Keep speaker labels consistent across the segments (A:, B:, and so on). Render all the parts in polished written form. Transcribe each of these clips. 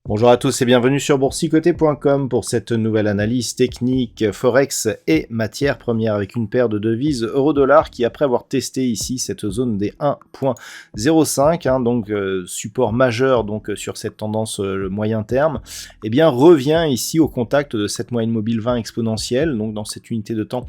A: Bonjour à tous et bienvenue sur boursicoté.com pour cette nouvelle analyse technique Forex et matières premières avec une paire de devises euro-dollar qui, après avoir testé ici cette zone des 1.05, donc support majeur donc sur cette tendance le moyen terme, eh bien revient ici au contact de cette moyenne mobile 20 exponentielle, donc dans cette unité de temps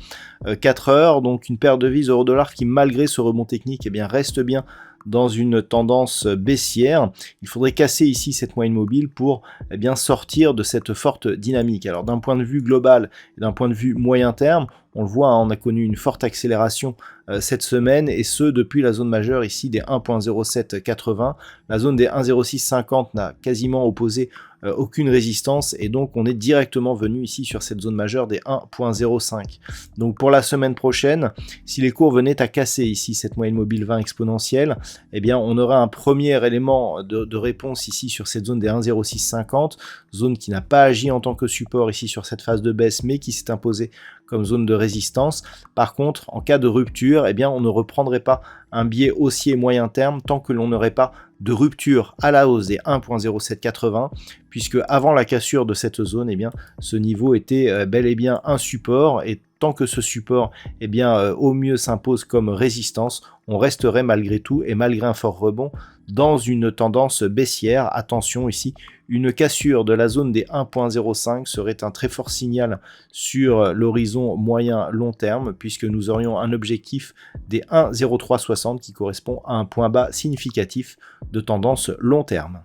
A: 4 heures, donc une paire de devises euro-dollar qui, malgré ce rebond technique, eh bien reste bien dans une tendance baissière. Il faudrait casser ici cette moyenne mobile pour bien sortir de cette forte dynamique. Alors d'un point de vue global et d'un point de vue moyen terme, on le voit, on a connu une forte accélération cette semaine, et ce depuis la zone majeure ici des 1.0780. La zone des 1.0650 n'a quasiment opposé aucune résistance, et donc on est directement venu ici sur cette zone majeure des 1.05. Donc pour la semaine prochaine, si les cours venaient à casser ici cette moyenne mobile 20 exponentielle, eh bien on aurait un premier élément de réponse ici sur cette zone des 1.0650, zone qui n'a pas agi en tant que support ici sur cette phase de baisse, mais qui s'est imposée comme zone de résistance. Par contre, en cas de rupture, eh bien, on ne reprendrait pas un biais haussier moyen terme tant que l'on n'aurait pas de rupture à la hausse des 1.0780, puisque avant la cassure de cette zone, eh bien, ce niveau était bel et bien un support, et tant que ce support eh bien, au mieux s'impose comme résistance, on resterait malgré tout et malgré un fort rebond dans une tendance baissière. Attention ici, une cassure de la zone des 1.05 serait un très fort signal sur l'horizon moyen long terme, puisque nous aurions un objectif des 1.0360 qui correspond à un point bas significatif de tendance long terme.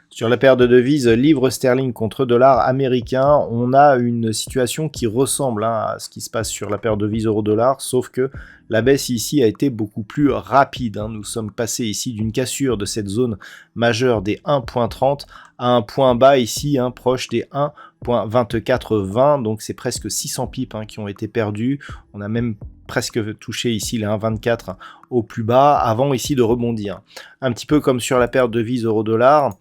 A: Sur la paire de devises livre sterling contre dollar américain, on a une situation qui ressemble à ce qui se passe sur la paire de devises euro-dollar, sauf que la baisse ici a été beaucoup plus rapide. Nous sommes passés ici d'une cassure de cette zone majeure des 1.30 à un point bas ici proche des 1.2420, donc c'est presque 600 pips qui ont été perdus. On a même presque touché ici les 1.24 au plus bas avant ici de rebondir. Un petit peu comme sur la paire de devises euro-dollar.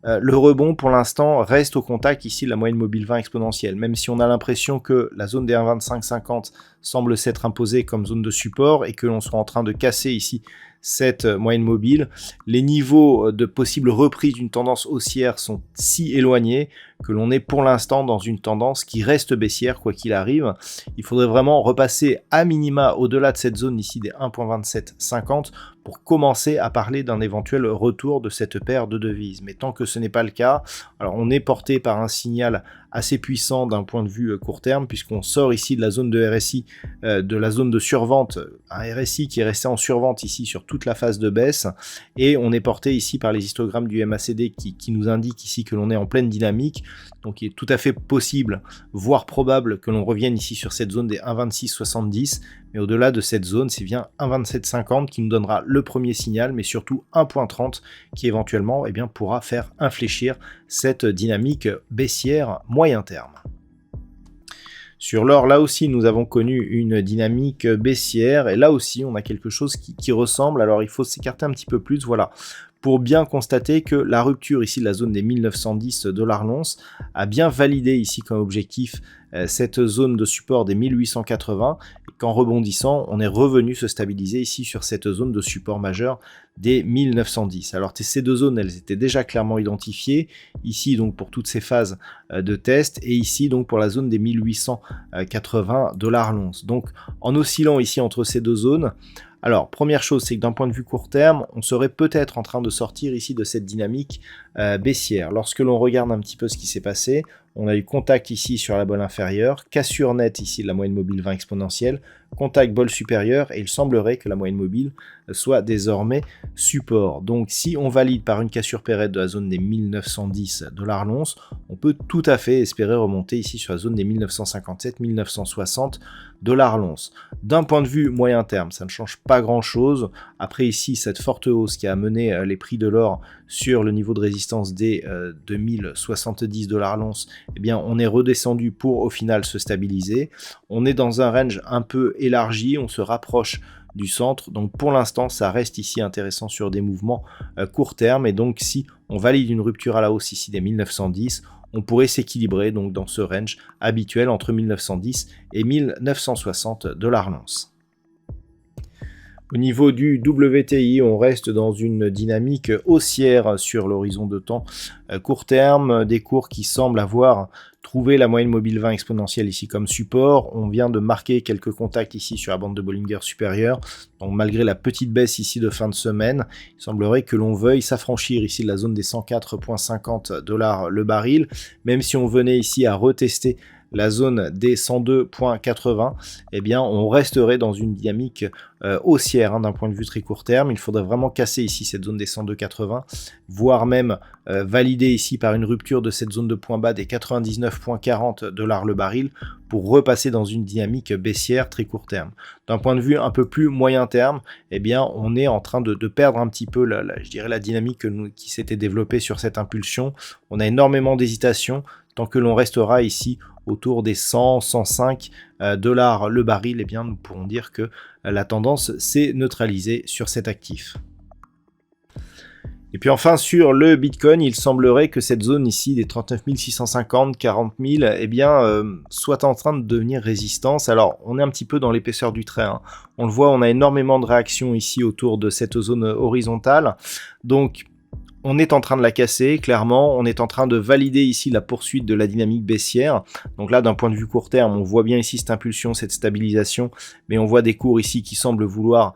A: Le rebond pour l'instant reste au contact ici de la moyenne mobile 20 exponentielle, même si on a l'impression que la zone des 1.2550 semble s'être imposée comme zone de support et que l'on soit en train de casser ici cette moyenne mobile. Les niveaux de possible reprise d'une tendance haussière sont si éloignés que l'on est pour l'instant dans une tendance qui reste baissière quoi qu'il arrive. Il faudrait vraiment repasser à minima au-delà de cette zone ici des 1.2750 pour commencer à parler d'un éventuel retour de cette paire de devises. Mais tant que ce n'est pas le cas, alors on est porté par un signal assez puissant d'un point de vue court terme, puisqu'on sort ici de la zone de RSI, de la zone de survente, un RSI qui est resté en survente ici sur toute la phase de baisse, et on est porté ici par les histogrammes du MACD qui nous indiquent ici que l'on est en pleine dynamique. Donc il est tout à fait possible, voire probable, que l'on revienne ici sur cette zone des 1.2670, mais au-delà de cette zone, c'est bien 1.2750 qui nous donnera le premier signal, mais surtout 1.30 qui éventuellement pourra faire infléchir cette dynamique baissière moyen terme. Sur l'or, là aussi, nous avons connu une dynamique baissière, et là aussi, on a quelque chose qui ressemble. Alors, il faut s'écarter un petit peu plus, voilà, pour bien constater que la rupture ici de la zone des 1910 $ l'once a bien validé ici comme objectif cette zone de support des 1880, et qu'en rebondissant, on est revenu se stabiliser ici sur cette zone de support majeur des 1910. Alors ces deux zones, elles étaient déjà clairement identifiées, ici donc pour toutes ces phases de test, et ici donc pour la zone des 1880 $ l'once. Donc en oscillant ici entre ces deux zones, alors, première chose, c'est que d'un point de vue court terme, on serait peut-être en train de sortir ici de cette dynamique baissière. Lorsque l'on regarde un petit peu ce qui s'est passé, on a eu contact ici sur la bolle inférieure, cassure nette ici de la moyenne mobile 20 exponentielle, contact bolle supérieure, et il semblerait que la moyenne mobile soit désormais support. Donc si on valide par une cassure pérenne de la zone des 1910 $ l'once, on peut tout à fait espérer remonter ici sur la zone des 1957-1960 $ l'once. D'un point de vue moyen terme, ça ne change pas grand chose. Après ici, cette forte hausse qui a amené les prix de l'or sur le niveau de résistance des 2070 $ l'once, eh bien on est redescendu pour au final se stabiliser. On est dans un range un peu élargi, on se rapproche du centre, donc pour l'instant ça reste ici intéressant sur des mouvements court terme, et donc si on valide une rupture à la hausse ici des 1910, on pourrait s'équilibrer donc dans ce range habituel entre 1910 et 1960 $ l'once. Au niveau du WTI, on reste dans une dynamique haussière sur l'horizon de temps court terme, des cours qui semblent avoir trouvé la moyenne mobile 20 exponentielle ici comme support. On vient de marquer quelques contacts ici sur la bande de Bollinger supérieure. Donc malgré la petite baisse ici de fin de semaine, il semblerait que l'on veuille s'affranchir ici de la zone des 104,50 $ le baril, même si on venait ici à retester la zone des 102,80, eh bien on resterait dans une dynamique haussière d'un point de vue très court terme. Il faudrait vraiment casser ici cette zone des 102,80, voire même valider ici par une rupture de cette zone de point bas des 99,40 $ le baril pour repasser dans une dynamique baissière très court terme. D'un point de vue un peu plus moyen terme, eh bien on est en train de perdre un petit peu je dirais la dynamique qui s'était développée sur cette impulsion. On a énormément d'hésitation. Tant que l'on restera ici autour des 100-105 $ le baril, eh bien nous pourrons dire que la tendance s'est neutralisée sur cet actif. Et puis enfin sur le Bitcoin, il semblerait que cette zone ici des 39 650, 40 000, eh bien, soit en train de devenir résistance. Alors on est un petit peu dans l'épaisseur du trait, hein. On le voit, on a énormément de réactions ici autour de cette zone horizontale. Donc on est en train de la casser, clairement, on est en train de valider ici la poursuite de la dynamique baissière. Donc là, d'un point de vue court terme, on voit bien ici cette impulsion, cette stabilisation, mais on voit des cours ici qui semblent vouloir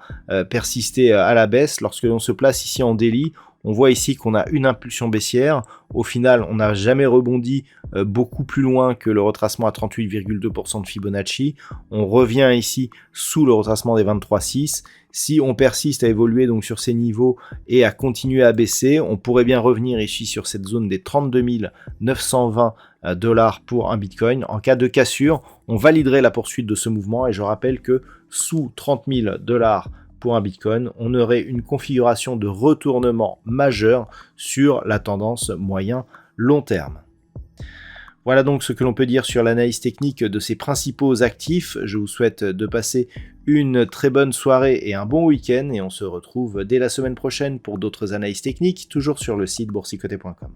A: persister à la baisse. Lorsque l'on se place ici en daily, on voit ici qu'on a une impulsion baissière. Au final, on n'a jamais rebondi beaucoup plus loin que le retracement à 38,2% de Fibonacci. On revient ici sous le retracement des 23,6. Si on persiste à évoluer donc sur ces niveaux et à continuer à baisser, on pourrait bien revenir ici sur cette zone des 32 920 $ pour un Bitcoin. En cas de cassure, on validerait la poursuite de ce mouvement, et je rappelle que sous 30 000 $ pour un Bitcoin, on aurait une configuration de retournement majeur sur la tendance moyen-long terme. Voilà donc ce que l'on peut dire sur l'analyse technique de ces principaux actifs. Je vous souhaite de passer une très bonne soirée et un bon week-end, et on se retrouve dès la semaine prochaine pour d'autres analyses techniques, toujours sur le site boursicoté.com.